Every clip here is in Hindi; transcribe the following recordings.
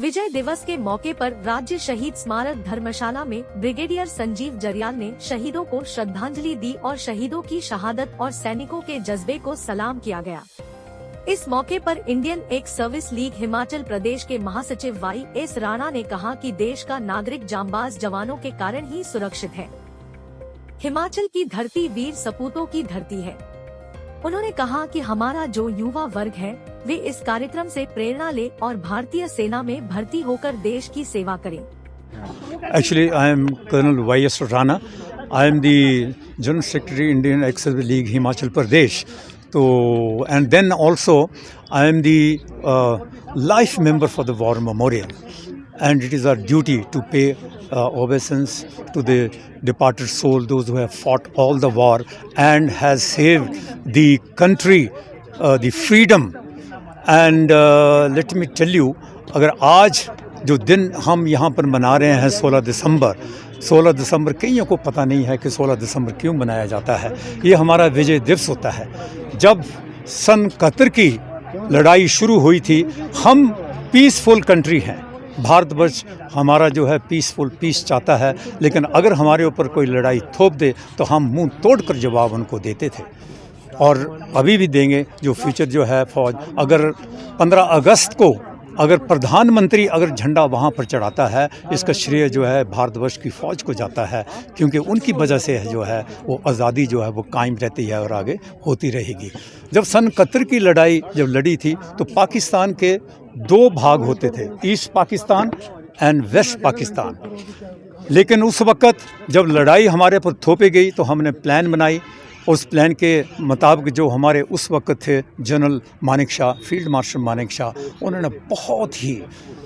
विजय दिवस के मौके पर राज्य शहीद स्मारक धर्मशाला में ब्रिगेडियर संजीव जरियाल ने शहीदों को श्रद्धांजलि दी और शहीदों की शहादत और सैनिकों के जज्बे को सलाम किया गया। इस मौके पर Indian ex service league Himachal Pradesh के महासचिव YS राणा ने कहा कि देश का नागरिक जांबाज जवानों के कारण ही सुरक्षित है। हिमाचल की धरती वीर सपूतों की धरती है। उन्होंने कहा कि हमारा जो युवा वर्ग है वे इस कार्यक्रम से प्रेरणा ले और भारतीय सेना में भर्ती होकर देश की सेवा करें। Actually, I am Colonel YS Rana. I am the General Secretary Indian Ex-Service League Himachal Pradesh. So, and then also I am the life member for the War Memorial. And it is our duty to pay obeisance to the departed soul, those who have fought all the war and has saved the country, the freedom. And let me tell you, अगर आज जो दिन हम यहाँ पर मना रहे हैं 16 दिसंबर कईयों को पता नहीं है कि 16 दिसंबर क्यों मनाया जाता है। ये हमारा विजय दिवस होता है। जब सन 71 की लड़ाई शुरू हुई थी, हम पीसफुल कंट्री हैं, भारतवर्ष हमारा जो है पीस चाहता है, लेकिन अगर हमारे ऊपर कोई लड़ाई थोप दे तो हम मुंह तोड़कर जवाब उनको देते थे और अभी भी देंगे। जो फ्यूचर जो है फौज, अगर 15 अगस्त को अगर प्रधानमंत्री अगर झंडा वहाँ पर चढ़ाता है, इसका श्रेय जो है भारतवर्ष की फ़ौज को जाता है, क्योंकि उनकी वजह से जो है वो आज़ादी जो है वो कायम रहती है और आगे होती रहेगी। जब सन 71 की लड़ाई जब लड़ी थी तो पाकिस्तान के 2 भाग होते थे, East Pakistan and West Pakistan. लेकिन उस वक़्त जब लड़ाई हमारे पर थोपी गई तो हमने प्लान बनाई। उस प्लान के मुताबिक जो हमारे उस वक्त थे general Manekshaw, field marshal Manekshaw, उन्होंने बहुत ही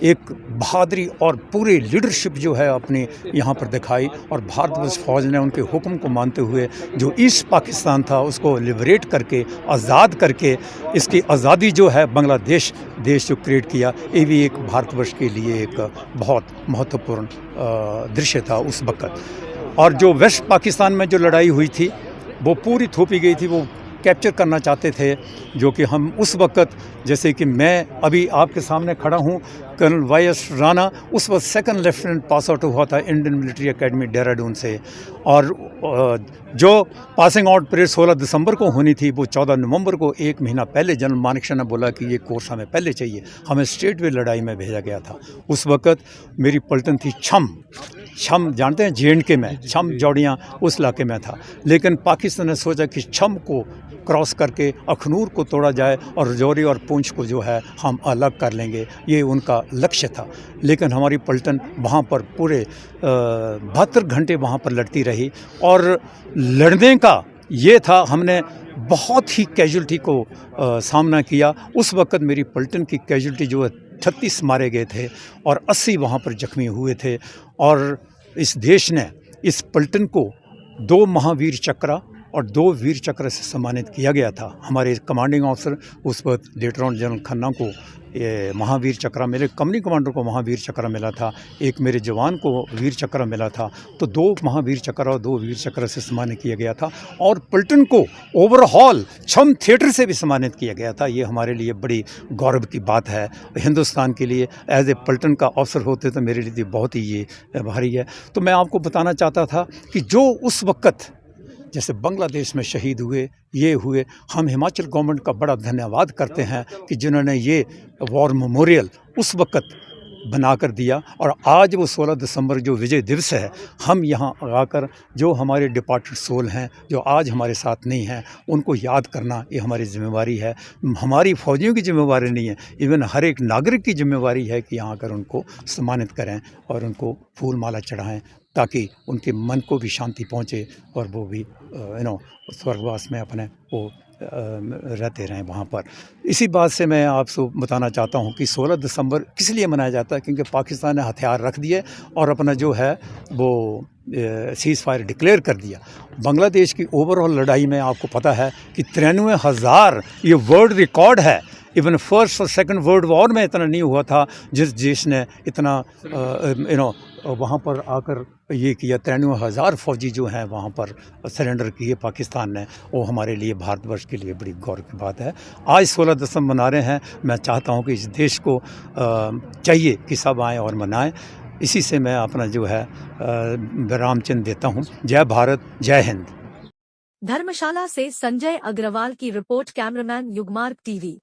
एक बहादुरी और पूरी लीडरशिप जो है अपनी यहाँ पर दिखाई और भारतवर्ष फौज ने उनके हुक्म को मानते हुए जो ईस्ट पाकिस्तान था उसको लिबरेट करके, आज़ाद करके, इसकी आज़ादी जो है बांग्लादेश देश जो क्रिएट किया, ये भी एक भारतवर्ष के लिए एक बहुत महत्वपूर्ण दृश्य था उस वक्त। और जो वेस्ट पाकिस्तान में जो लड़ाई हुई थी वो पूरी थोपी गई थी, वो कैप्चर करना चाहते थे, जो कि हम उस वक्त, जैसे कि मैं अभी आपके सामने खड़ा हूँ, कर्नल YS राणा उस वक्त 2nd लेफ्टिनेंट पास आउट हुआ था इंडियन मिलिट्री एकेडमी देहरादून से, और जो पासिंग आउट परेड 16 दिसंबर को होनी थी वो 14 नवंबर को, 1 महीना पहले जनरल मानेकशॉ ने बोला कि ये कोर्स हमें पहले चाहिए, हमें स्ट्रेट वे लड़ाई में भेजा गया था। उस वक्त मेरी पलटन थी छम जानते हैं JNK में, छम जौड़ियाँ उस इलाके में था, लेकिन पाकिस्तान ने सोचा कि छम को क्रॉस करके अखनूर को तोड़ा जाए और रजौरी और पूंछ को जो है हम अलग कर लेंगे, ये उनका लक्ष्य था। लेकिन हमारी पलटन वहाँ पर पूरे 72 घंटे वहाँ पर लड़ती रही और लड़ने का ये था, हमने बहुत ही कैजुअल्टी को सामना किया। उस वक्त मेरी पलटन की कैजुअल्टी जो है 36 मारे गए थे और 80 वहाँ पर जख्मी हुए थे। और इस देश ने इस पलटन को 2 महावीर चक्र और 2 वीर चक्र से सम्मानित किया गया था। हमारे कमांडिंग ऑफिसर उस वक्त लेटर ऑन जनरल खन्ना को ये महावीर चक्र, मेरे कंपनी कमांडर को महावीर चक्र मिला था, एक मेरे जवान को वीर चक्र मिला था। तो 2 महावीर चक्र और 2 वीर चक्र से सम्मानित किया गया था और पलटन को ओवरऑल छम थिएटर से भी सम्मानित किया गया था। ये हमारे लिए बड़ी गौरव की बात है। हिंदुस्तान के लिए एज ए पलटन का ऑफिसर होते तो मेरे लिए बहुत ही ये भारी है। तो मैं आपको बताना चाहता था कि जो उस वक्त जैसे बांग्लादेश में शहीद हुए, ये हुए, हम हिमाचल गवर्नमेंट का बड़ा धन्यवाद करते हैं कि जिन्होंने ये वॉर मेमोरियल उस वक्त बना कर दिया। और आज वो 16 दिसंबर जो विजय दिवस है, हम यहाँ आकर जो हमारे डिपार्टेड सोल हैं, जो आज हमारे साथ नहीं हैं, उनको याद करना ये हमारी जिम्मेवारी है। हमारी फौजियों की जिम्मेवारी नहीं है, इवन हर एक नागरिक की जिम्मेवारी है कि यहाँ आकर उनको सम्मानित करें और उनको फूल माला चढ़ाएं, ताकि उनके मन को भी शांति पहुँचे और वो भी स्वर्गवास में अपने वो रहते रहें वहाँ पर। इसी बात से मैं आपसे बताना चाहता हूँ कि 16 दिसंबर किस लिए मनाया जाता है, क्योंकि पाकिस्तान ने हथियार रख दिए और अपना जो है वो सीज़ फायर डिक्लेयर कर दिया। बांग्लादेश की ओवरऑल लड़ाई में आपको पता है कि 93,000 ये वर्ल्ड रिकॉर्ड है इवन फर्स्ट और सेकंड वर्ल्ड वॉर में इतना नहीं हुआ था जिस देश ने इतना वहाँ पर आकर ये किया। 93,000 फौजी जो हैं वहाँ पर सरेंडर किए पाकिस्तान ने। वो हमारे लिए, भारतवर्ष के लिए बड़ी गौरव की बात है। आज 16 दिसंबर मना रहे हैं। मैं चाहता हूँ कि इस देश को चाहिए कि सब आएँ और मनाएं। इसी से मैं अपना जो है विराम चिन्ह देता हूँ। जय भारत, जय हिंद। धर्मशाला से संजय अग्रवाल की रिपोर्ट, कैमरामैन युगमार्ग टीवी।